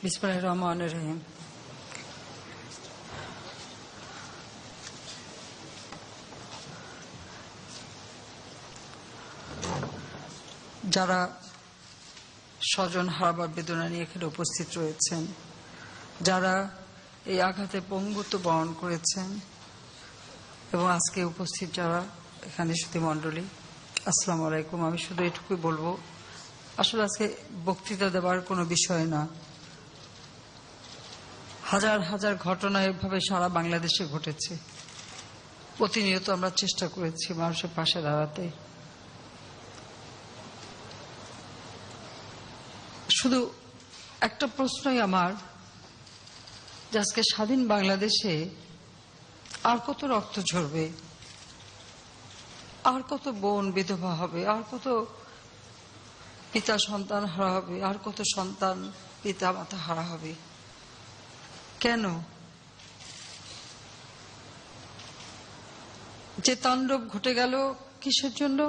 বিসমিল্লাহির রহমানির রহিম। যারা স্বজন হারাবার বেদনা নিয়ে এখানে উপস্থিত রয়েছেন, যারা এই আঘাতে পঙ্গুত্ব বরণ করেছেন এবং আজকে উপস্থিত যারা এখানে সুধীমণ্ডলী, আসসালামু আলাইকুম। আমি শুধু এটুকুই বলবো, আসলে আজকে বক্তৃতা দেওয়ার কোনো বিষয় না। হাজার হাজার ঘটনা এভাবে সারা বাংলাদেশে ঘটেছে। প্রতিনিয়ত আমরা চেষ্টা করেছি মানুষের পাশে দাঁড়াতে। শুধু একটা প্রশ্নই আমার, যে আজকে স্বাধীন বাংলাদেশে আর কত রক্ত ঝরবে, আর কত বোন বিধবা হবে, আর কত পিতা সন্তান হারা হবে, আর কত সন্তান পিতা মাতা হারা হবে? কেন? যে তাণ্ডব ঘটে গেল কিসের জন্য?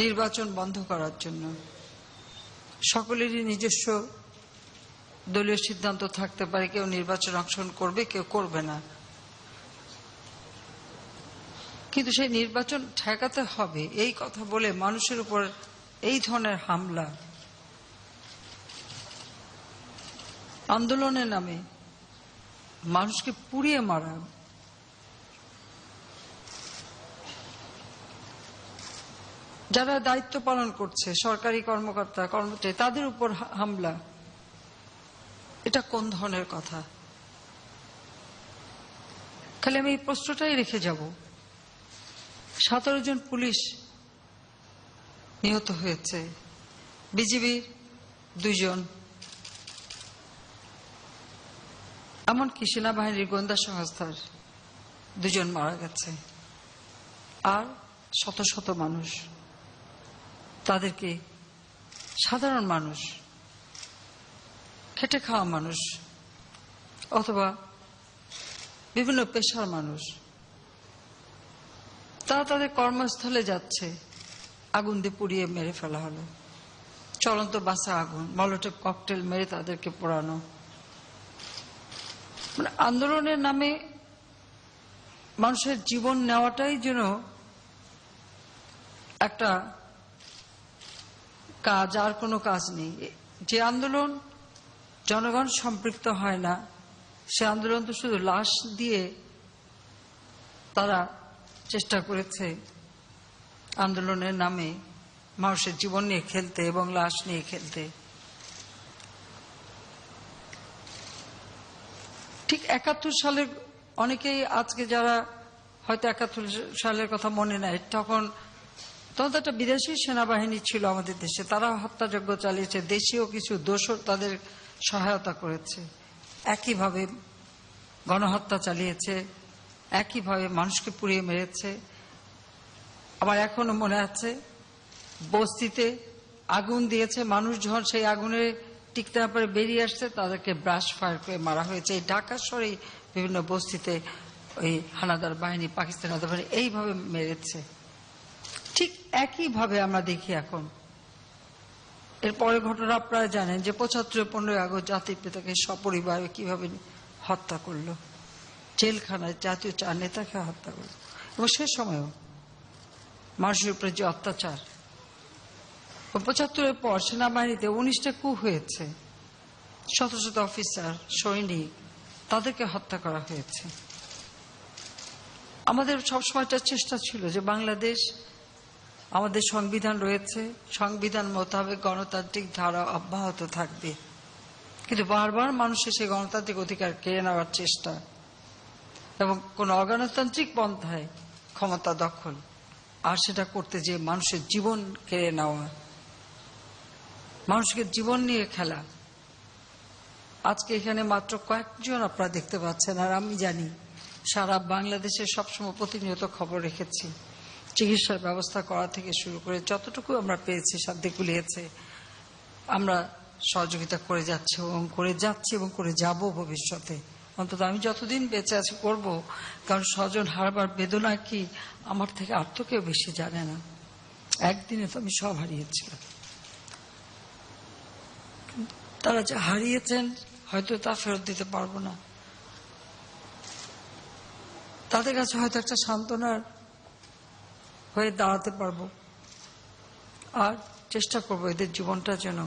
নির্বাচন বন্ধ করার জন্য। সকলেরই নিজস্ব দলীয় সিদ্ধান্ত থাকতে পারে, কেউ নির্বাচন অংশগ্রহণ করবে, কেউ করবে না, কিন্তু সেই নির্বাচন ঠেকাতে হবে এই কথা বলে মানুষের উপর এই ধরনের হামলা, আন্দোলনের নামে মানুষকে পুড়িয়ে মারা, যারা দায়িত্ব পালন করছে, সরকারি কর্মকর্তা কর্মচারী, তাদের উপর হামলা, এটা কোন ধরনের কথা? খালি আমি এই প্রশ্নটাই রেখে যাব। 17 জন পুলিশ নিহত হয়েছে, বিজিবির 2 জন, এমনকি সেনাবাহিনীর গোয়েন্দা সংস্থার 2 জন মারা গেছে, আর শত শত মানুষ, তাদেরকে সাধারণ মানুষ, খেটে খাওয়া মানুষ অথবা বিভিন্ন পেশার মানুষ, তারা তাদের কর্মস্থলে যাচ্ছে, আগুন দিয়ে পুড়িয়ে মেরে ফেলা হলো। চলন্ত বাসে আগুন, মলোটভ ককটেল মেরে তাদেরকে পোড়ানো। মানে আন্দোলনের নামে মানুষের জীবন নেওয়াটাই যেন একটা কাজ, আর কোনো কাজ নেই। যে আন্দোলন জনগণ সম্পৃক্ত হয় না, সে আন্দোলন তো শুধু লাশ দিয়ে তারা চেষ্টা করেছে আন্দোলনের নামে মানুষের জীবন নিয়ে খেলতে এবং লাশ নিয়ে খেলতে। ঠিক 71 সালের অনেকেই আজকে যারা হয়তো 71 সালের কথা মনে নাই, তখন তো একটা বিদেশি সেনাবাহিনী ছিল আমাদের দেশে, তারা হত্যাযজ্ঞ চালিয়েছে, দেশীয় কিছু দোসর তাদের সহায়তা করেছে, একইভাবে গণহত্যা চালিয়েছে, একইভাবে মানুষকে পুড়িয়ে মেরেছে। আমার এখনো মনে আছে, বস্তিতে আগুন দিয়েছে, মানুষ যখন সেই আগুনে টিকতে না পারে বেরিয়ে আসছে, তাদেরকে ব্রাশ ফায়ার করে মারা হয়েছে। এই ঢাকা শহরে বিভিন্ন বস্তিতে ওই হানাদার বাহিনী, পাকিস্তানি হানাদার বাহিনী এইভাবে মেরেছে। ঠিক একইভাবে আমরা দেখি এখন। এরপরে ঘটনা আপনারা জানেন যে 75 15 আগস্ট জাতির পিতাকে সপরিবারে কিভাবে হত্যা করলো, জেলখানায় জাতীয় 4 নেতাকে হত্যা করলো। এবং সে সময়ও মানুষের উপরে যে অত্যাচার, 75-এর পর সেনাবাহিনীতে 19টা কূ হয়েছে, শত শত অফিসার সৈনিক তাদেরকে হত্যা করা হয়েছে। আমাদের সবসময়টা চেষ্টা ছিল যে বাংলাদেশ, আমাদের সংবিধান রয়েছে, সংবিধান মোতাবেক গণতান্ত্রিক ধারা অব্যাহত থাকবে, কিন্তু বারবার মানুষের সেই গণতান্ত্রিক অধিকার কেড়ে নেওয়ার চেষ্টা এবং কোন অগণতান্ত্রিক পন্থায় ক্ষমতা দখল, আর সেটা করতে যে মানুষের জীবন কেড়ে নেওয়া, মানুষকে জীবন নিয়ে খেলা। আজকে এখানে মাত্র কয়েকজন আপনারা দেখতে পাচ্ছেন, আর আমি জানি সারা বাংলাদেশে সবসময় প্রতিনিয়ত খবর রেখেছি। চিকিৎসার ব্যবস্থা করা থেকে শুরু করে যতটুকু আমরা পেয়েছি সাধ্যে কুলিয়েছে, আমরা সহযোগিতা করে যাচ্ছি এবং করে যাচ্ছি এবং করে যাব ভবিষ্যতে। অন্তত আমি যতদিন বেঁচে আছি করব, কারণ স্বজন হারাবার বেদনা কি আমার থেকে আর তো কেউ বেশি জানে না। একদিনে তো আমি সব হারিয়েছিলাম। তারা যা হারিয়েছেন হয়তো তা ফেরত দিতে পারবো না, তাদের কাছে হয়তো একটা সান্ত্বনার হয়ে দাঁড়াতে পারবো, আর চেষ্টা করবো এদের জীবনটা যেন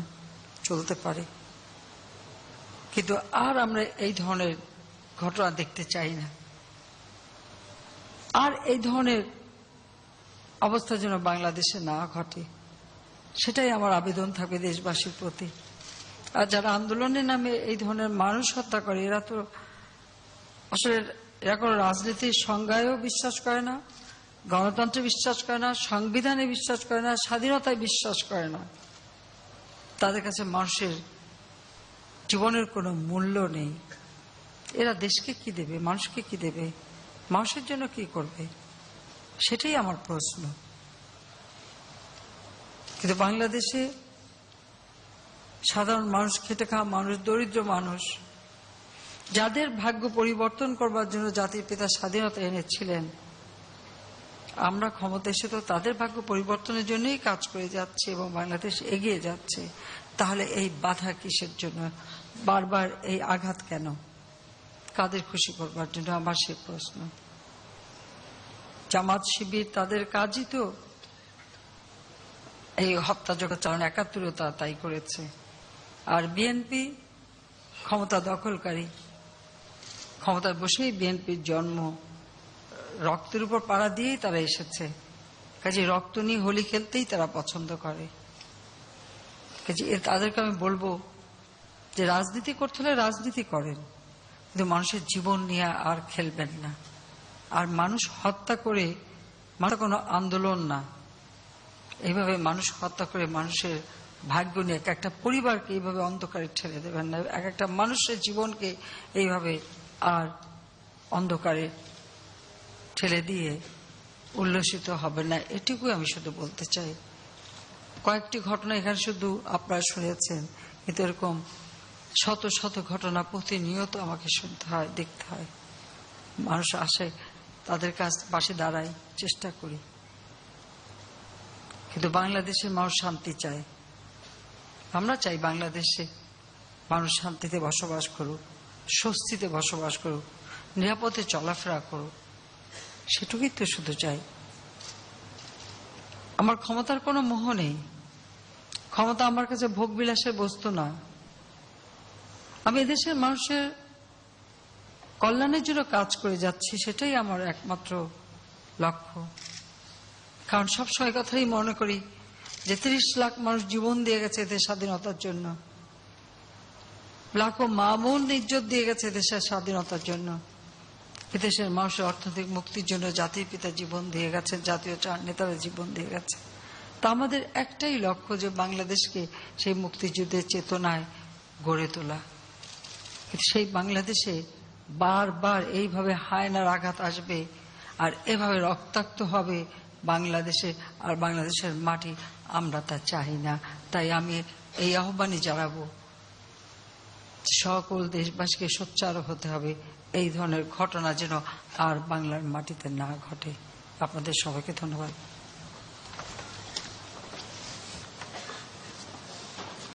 চলতে পারে। কিন্তু আর আমরা এই ধরনের ঘটনা দেখতে চাই না, আর এই ধরনের অবস্থা যেন বাংলাদেশে না ঘটে, সেটাই আমার আবেদন থাকবে দেশবাসীর প্রতি। আর যারা আন্দোলনের নামে এই ধরনের মানুষ হত্যা করে, এরা তো আসলে এরা কোনো রাজনীতির সংজ্ঞায়ও বিশ্বাস করে না, গণতন্ত্রে বিশ্বাস করে না, সংবিধানে বিশ্বাস করে না, স্বাধীনতায় বিশ্বাস করে না। তাদের কাছে মানুষের জীবনের কোনো মূল্য নেই। এরা দেশকে কি দেবে, মানুষকে কি দেবে, মানুষের জন্য কি করবে, সেটাই আমার প্রশ্ন। কিন্তু বাংলাদেশে সাধারণ মানুষ, খেটে খাওয়া মানুষ, দরিদ্র মানুষ, যাদের ভাগ্য পরিবর্তন করবার জন্য জাতির পিতা স্বাধীনতা এনেছিলেন, আমরা ক্ষমতা এসে তো তাদের ভাগ্য পরিবর্তনের জন্যই কাজ করে যাচ্ছে এবং বাংলাদেশ এগিয়ে যাচ্ছে। তাহলে এই বাধা কিসের জন্য, বারবার এই আঘাত কেন, কাদের খুশি করবার জন্য, আমার সে প্রশ্ন। জামাত শিবির তাদের কাজই তো এই হত্যাযজ্ঞ চালানো, ৭১-ও তাই করেছে। আর বিএনপি ক্ষমতা দখলকারী, ক্ষমতায় বসেই বিএনপির জন্ম, রক্তের উপর পাড়া দিয়েই তারা এসেছে, কাজে রক্ত নিয়ে হোলি খেলতেই তারা পছন্দ করে। কাজে তাদেরকে আমি বলবো যে রাজনীতি করতে হলে রাজনীতি করেন, কিন্তু মানুষের জীবন নিয়ে আর খেলবেন না। আর মানুষ হত্যা করে, মানে কোনো আন্দোলন না, এইভাবে মানুষ হত্যা করে মানুষের ভাগ্য নিয়ে এক একটা পরিবারকে এইভাবে অন্ধকারে ঠেলে দেবেন না, এক একটা মানুষের জীবনকে এইভাবে আর অন্ধকারে ঠেলে দিয়ে উল্লসিত হবে না। এটুকুই আমি শুধু বলতে চাই। কয়েকটি ঘটনা এখানে শুধু আপনারা শুনেছেন, কিন্তু এরকম শত শত ঘটনা প্রতিনিয়ত আমাকে শুনতে হয়, দেখতে হয়। মানুষ আসে, তাদের পাশে দাঁড়াই, চেষ্টা করি। কিন্তু বাংলাদেশের মানুষ শান্তি চায়। আমরা চাই বাংলাদেশে মানুষ শান্তিতে বসবাস করুক, স্বস্তিতে বসবাস করুক, নিরাপদে চলাফেরা করুক, সেটুকুই তো শুধু চাই। আমার ক্ষমতার কোনো মোহ নেই, ক্ষমতা আমার কাছে ভোগ বিলাসের বস্তু না। আমি এদেশের মানুষের কল্যাণের জন্য কাজ করে যাচ্ছি, সেটাই আমার একমাত্র লক্ষ্য। কারণ সবসময় কথাই মনে করি যে ৩০ লাখ মানুষ জীবন দিয়ে গেছে এদের স্বাধীনতার জন্য, লাখো মা বোন ইজ্জত দিয়ে গেছে দেশের স্বাধীনতার জন্য, এদেশের মানুষের অর্থনৈতিক মুক্তির জন্য জাতির পিতা জীবন দিয়ে গেছেন, জাতীয় নেতারা জীবন দিয়ে গেছে। তা আমাদের একটাই লক্ষ্য যে বাংলাদেশকে সেই মুক্তিযুদ্ধের চেতনায় গড়ে তোলা। কিন্তু সেই বাংলাদেশে বারবার এইভাবে হায়নার আঘাত আসবে, আর এভাবে রক্তাক্ত হবে বাংলাদেশে আর বাংলাদেশের মাটি, আমরা তা চাই না। তাই আমি এই আহ্বানই জানাবো, সকল দেশবাসীকে সোচ্চার হতে হবে, এই ধরনের ঘটনা যেন আর বাংলার মাটিতে না ঘটে। আপনাদের সবাইকে ধন্যবাদ।